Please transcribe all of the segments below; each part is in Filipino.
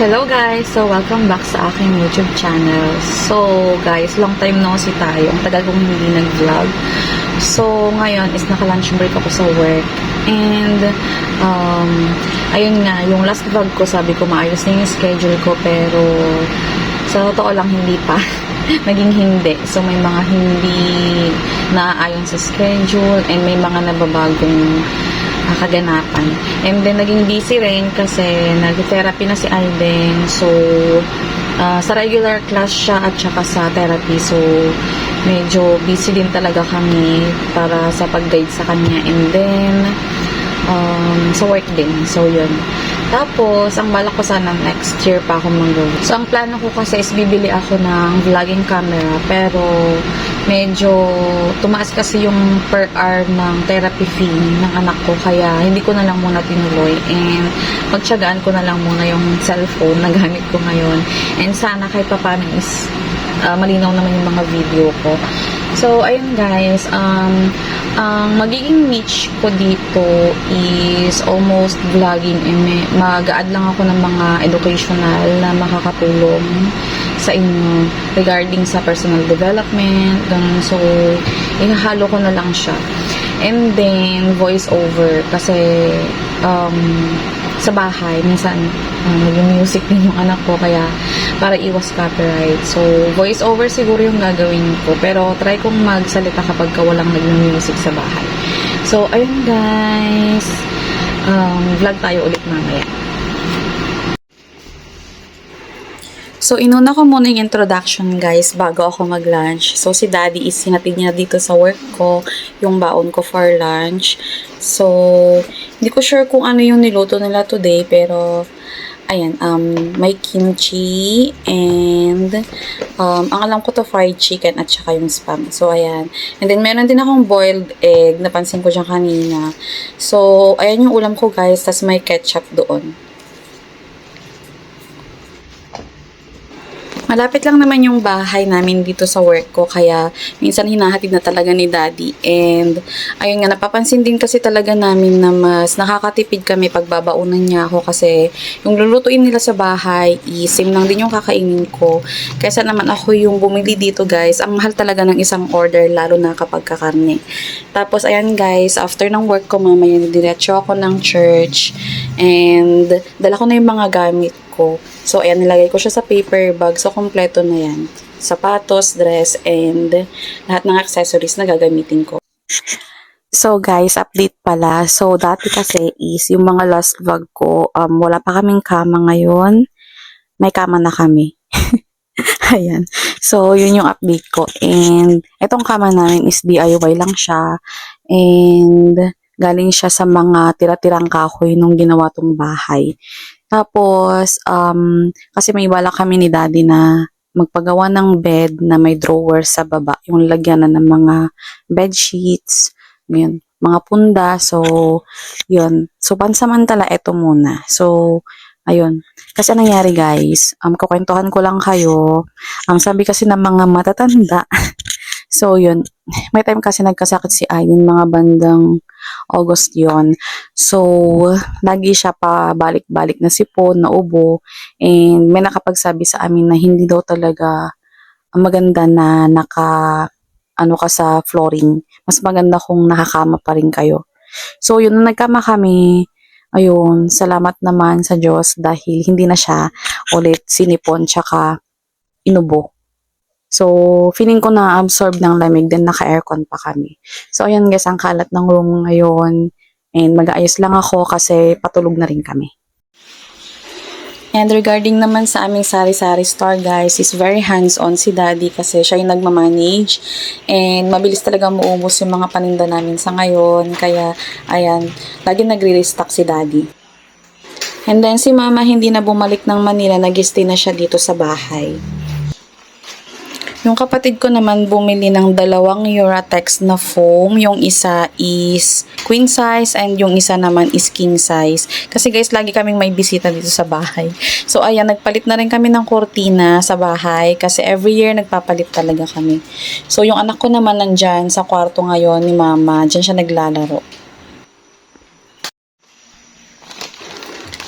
Hello guys! So, welcome back sa aking YouTube channel. So, guys, long time no see tayo. Ang tagal kong hindi nag-vlog. So, ngayon is naka-lunch break ako sa work. And, ayun nga, yung last vlog ko, sabi ko maayos na yung schedule ko. Pero, sa totoo lang, hindi pa. Naging hindi. So, may mga hindi naaayon sa schedule and may mga nababagong kaganapan. And then, naging busy rin kasi nag-therapy na si Alden. So, sa regular class siya at saka sa therapy. So, medyo busy din talaga kami para sa pag-guide sa kanya. And then, sa work din. So, yun. Tapos, ang balak ko sana next year pa ako mag-go. So, ang plano ko kasi is bibili ako ng vlogging camera. Pero, medyo tumaas kasi yung per hour ng therapy fee ng anak ko. Kaya, hindi ko na lang muna tinuloy. And, pagtsagaan ko na lang muna yung cellphone na gamit ko ngayon. And, sana kahit pa paano is malinaw naman yung mga video ko. So, ayun guys, ang magiging niche ko dito is almost vlogging. Mag-a-add lang ako ng mga educational na makakatulong sa inyo regarding sa personal development. So, ihahalo ko na lang siya. And then, voice over. Kasi, sa bahay, minsan, nag-music din yung anak ko, kaya para iwas copyright. So, voice over siguro yung gagawin ko. Pero, try kong magsalita kapag walang nag-music sa bahay. So, ayun guys. Vlog tayo ulit mamaya. So, inuna ko muna yung introduction guys bago ako mag-lunch. So, si Daddy is sinatid niya dito sa work ko, yung baon ko for lunch. So, hindi ko sure kung ano yung niluto nila today, pero, ayan, may kimchi, and, ang alam ko to fried chicken at saka yung spam. So, ayan. And then, meron din akong boiled egg, napansin ko dyan kanina. So, ayan yung ulam ko guys, tas may ketchup doon. Malapit lang naman yung bahay namin dito sa work ko, kaya minsan hinahatid na talaga ni Daddy. And ayun nga, napapansin din kasi talaga namin na mas nakakatipid kami pag babaunan niya ako, kasi yung lulutuin nila sa bahay, same lang din yung kakainin ko. Kaysa naman ako yung bumili dito guys, ang mahal talaga ng isang order, lalo na kapag kakarne. Tapos ayan guys, after ng work ko mamaya, diretso ako ng church and dala ko na yung mga gamit ko. So, ayan, nilagay ko siya sa paper bag. So, kompleto na yan. Sapatos, dress, and lahat ng accessories na gagamitin ko. So, guys, update pala. So, dati kasi is yung mga last vlog ko, wala pa kaming kama ngayon. May kama na kami. Ayan. So, yun yung update ko. And, etong kama namin is DIY lang siya. And, galing siya sa mga tira-tirang kahoy nung ginawa tong bahay. Tapos, kasi may balak kami ni Daddy na magpagawa ng bed na may drawer sa baba. Yung lagyan na ng mga bed sheets, yun, mga punda. So, yun. So, pansamantala, eto muna. So, ayun. Kasi nangyari guys, kukwentuhan ko lang kayo. Sabi kasi ng mga matatanda, so, yun. May time kasi nagkasakit si Aiden, mga bandang August yon. So, lagi siya pa balik-balik na sipon, na ubo. And may nakapagsabi sa amin na hindi daw talaga maganda na ano ka sa flooring. Mas maganda kung nakakama pa rin kayo. So, yun, nung nagkama kami, ayun, salamat naman sa Diyos dahil hindi na siya ulit sinipon tsaka inubo. So, feeling ko na-absorb ng lamig, then naka-aircon pa kami. So, ayan guys, ang kalat ng room ngayon. And mag-aayos lang ako kasi patulog na rin kami. And regarding naman sa aming sari-sari store guys, is very hands-on si Daddy kasi siya yung nagmamanage. And mabilis talaga maubos yung mga paninda namin sa ngayon. Kaya, ayan, lagi nagre-restock si Daddy. And then si Mama hindi na bumalik ng Manila, nag-stay na siya dito sa bahay. Yung kapatid ko naman bumili ng 2 Uratex na foam. Yung isa is queen size and yung isa naman is king size. Kasi guys, lagi kaming may bisita dito sa bahay. So ayan, nagpalit na rin kami ng kurtina sa bahay kasi every year nagpapalit talaga kami. So yung anak ko naman nandyan sa kwarto ngayon ni Mama. Diyan siya naglalaro.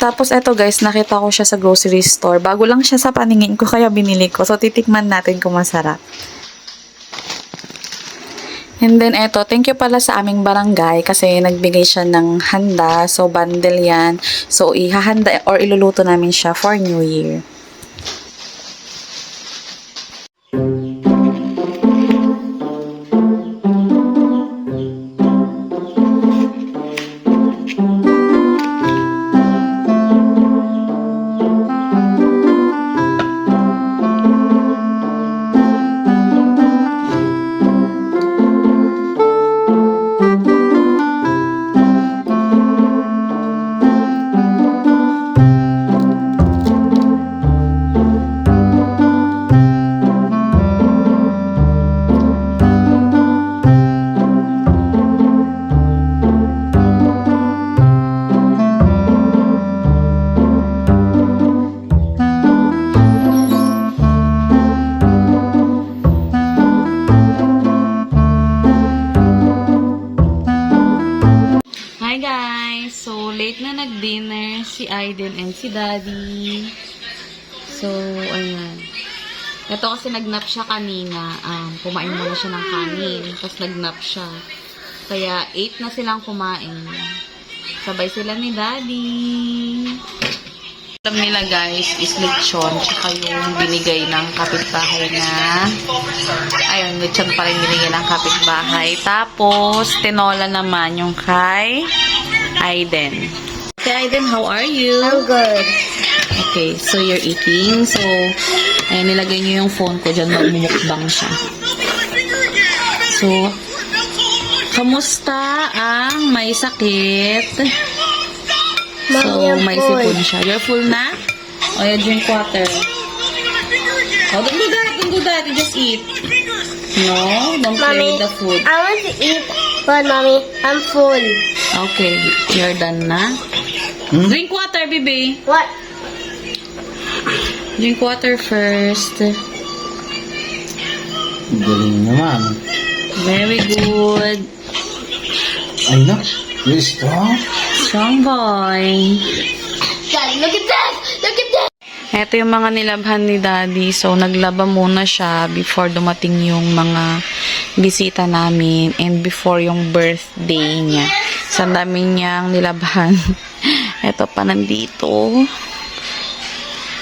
Tapos eto guys, nakita ko siya sa grocery store. Bago lang siya sa paningin ko kaya binili ko. So titikman natin kung masarap. And then eto, thank you pala sa aming barangay kasi nagbigay siya ng handa. So bundle yan. So ihahanda or iluluto namin siya for New Year. Hi guys! So, late na nag-dinner si Aiden and si Daddy. So, ayan. Ito kasi nag-nap siya kanina. Kumain muna siya ng kanin. Tapos nag-nap siya. Kaya, 8 na silang kumain. Sabay sila ni Daddy. Alam nila guys, is lechon. Tsaka yung binigay ng kapitbahay na ayun, lechon pa rin binigay ng kapitbahay. Tapos, tinola naman yung kay Aiden. Okay, Aiden, how are you? I'm good. Okay, so you're eating. So, ayun, nilagay niyo yung phone ko dyan. Magmumukbang siya. So, kamusta ang may sakit? So, may sipon siya. You're full na? O, you drink water. Oh, don't do that. Don't do that. You just eat. No, don't play Mommy, with the food. I want to eat, but Mommy, I'm full. Okay, you're done na? Drink water, baby. What? Drink water first. Galing naman. Very good. Ay na, you're strong. Strong boy. Dad, look at that! Look at that! Ito yung mga nilabhan ni Daddy. So, naglaba muna siya before dumating yung mga bisita namin and before yung birthday niya. So, ang dami niyang nilabhan. Ito pa nandito.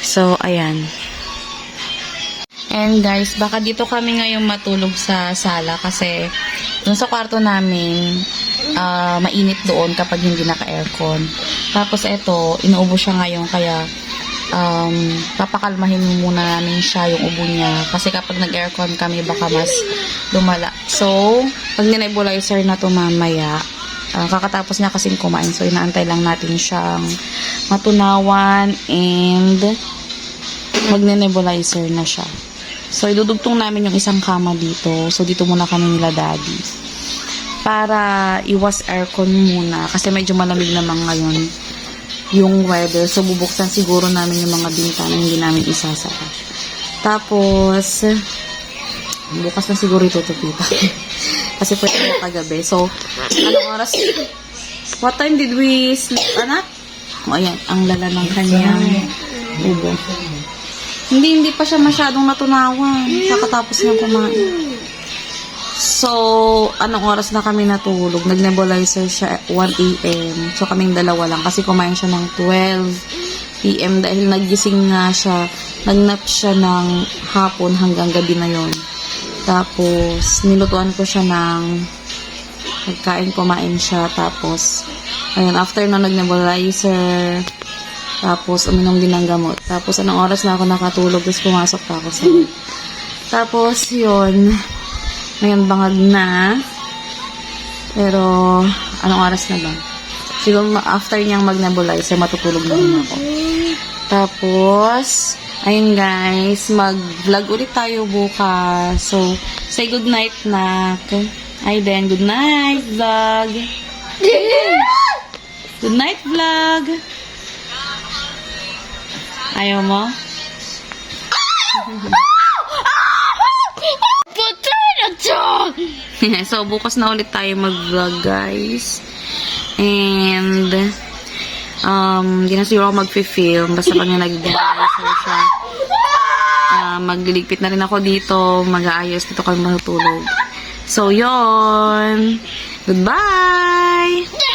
So, ayan. And guys, baka dito kami ngayon matulog sa sala kasi dun sa kwarto namin, mainit doon kapag hindi naka-aircon. Tapos ito, inuubo siya ngayon kaya papakalmahin muna namin siya yung ubo niya. Kasi kapag nag-aircon kami, baka mas lumala. So, pag ninebulizer na to mamaya, kakatapos niya kasing kumain. So, inaantay lang natin siyang matunawan and magne-nebulizer na siya. So, idudugtong namin yung isang kama dito. So, dito muna kami nila Daddy. Para iwas aircon muna. Kasi medyo malamig naman ngayon yung weather. So, bubuksan siguro namin yung mga bintana hindi namin isasara. Tapos, bukas na siguro itutupitan. Kasi pwede na kagabi. So, anong oras? What time did we sleep, anak? O, ayan. Ang lala ng kanyang ubo. Hindi pa siya masyadong natunawan. Kakatapos niyang kumain. So, anong oras na kami natulog? Nag-nebulizer siya 1 a.m. So, kaming dalawa lang. Kasi kumain siya ng 12 p.m. Dahil nagising nga siya. Nagnap siya ng hapon hanggang gabi na yon. Tapos, nilutuan ko siya ng nagkain, kumain siya. Tapos, ayun, after na nag-nebulizer, tapos, uminom din ng gamot. Tapos, anong oras na ako nakatulog, tapos pumasok pa ako sa Tapos, yun. Ngayon, bangag na. Pero, anong oras na ba? Siguro, after niyang mag-nebulizer, matutulog na rin ako. Tapos, ayun guys, mag-vlog ulit tayo bukas. So, say good night na. Ay, then, good night, vlog. Good night, vlog. Ayaw mo? So, bukas na ulit tayo mag-vlog, guys. And, Di na siguro ako mag-film. Basta pag nag-rehearsal siya. Magliligpit na rin ako dito. Mag-aayos. Dito kami matutulog. So, yon. Goodbye!